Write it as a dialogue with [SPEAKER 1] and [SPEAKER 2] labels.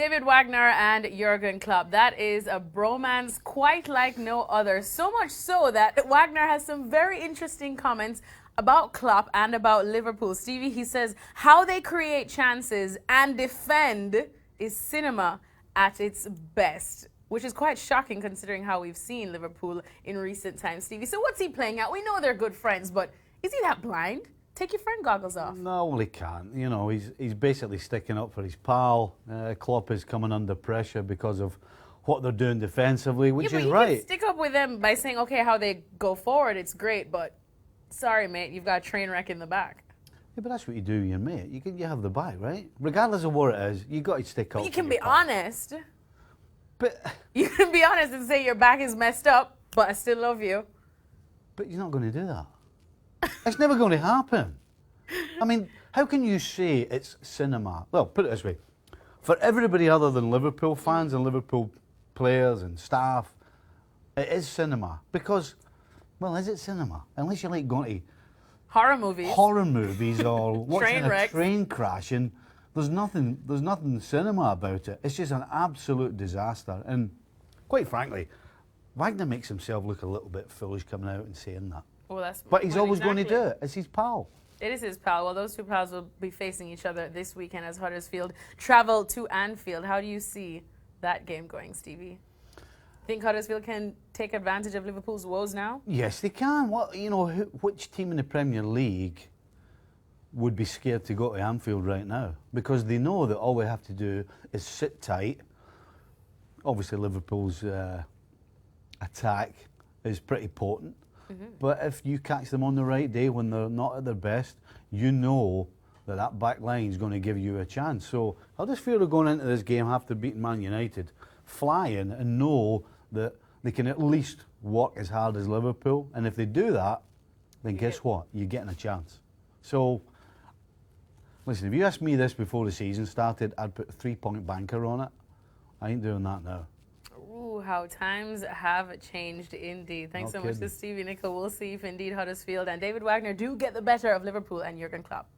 [SPEAKER 1] David Wagner and Jurgen Klopp. That is a bromance quite like no other. So much so that Wagner has some very interesting comments about Klopp and about Liverpool. Stevie, he says, how they create chances and defend is cinema at its best, which is quite shocking considering how we've seen Liverpool in recent times. Stevie, so what's he playing at? We know they're good friends, but is he that blind? Take your friend goggles off.
[SPEAKER 2] No, well, he can't. You know, he's basically sticking up for his pal. Klopp is coming under pressure because of what they're doing defensively, which is right. You
[SPEAKER 1] can stick up with them by saying, okay, how they go forward, it's great, but sorry, mate, you've got a train wreck in the back.
[SPEAKER 2] Yeah, but that's what you do, your mate. You have the back, right? Regardless of what it is, you got to stick up.
[SPEAKER 1] But you can be honest.
[SPEAKER 2] But
[SPEAKER 1] you can be honest and say your back is messed up, but I still love you.
[SPEAKER 2] But you're not going to do that. It's never going to happen. I mean, how can you say it's cinema? Well, put it this way. For everybody other than Liverpool fans and Liverpool players and staff, it is cinema. Because, well, is it cinema? Unless you like going to
[SPEAKER 1] horror movies
[SPEAKER 2] or watching a
[SPEAKER 1] wrecks.
[SPEAKER 2] Train crash, and there's nothing cinema about it. It's just an absolute disaster. And quite frankly, Wagner makes himself look a little bit foolish coming out and saying that.
[SPEAKER 1] Well,
[SPEAKER 2] but he's always going to do it. It's his pal.
[SPEAKER 1] It is his pal. Well, those two pals will be facing each other this weekend as Huddersfield travel to Anfield. How do you see that game going, Stevie? Think Huddersfield can take advantage of Liverpool's woes now?
[SPEAKER 2] Yes, they can. What, you know, which team in the Premier League would be scared to go to Anfield right now? Because they know that all we have to do is sit tight. Obviously, Liverpool's attack is pretty potent. But if you catch them on the right day when they're not at their best, you know that that back line is going to give you a chance. So Huddersfield are going into this game after beating Man United, flying and know that they can at least work as hard as Liverpool. And if they do that, then guess what? You're getting a chance. So, listen, if you asked me this before the season started, I'd put a 3-point banker on it. I ain't doing that now.
[SPEAKER 1] How times have changed indeed. Thanks so much to Stevie Nicol. We'll see if indeed Huddersfield and David Wagner do get the better of Liverpool and Jurgen Klopp.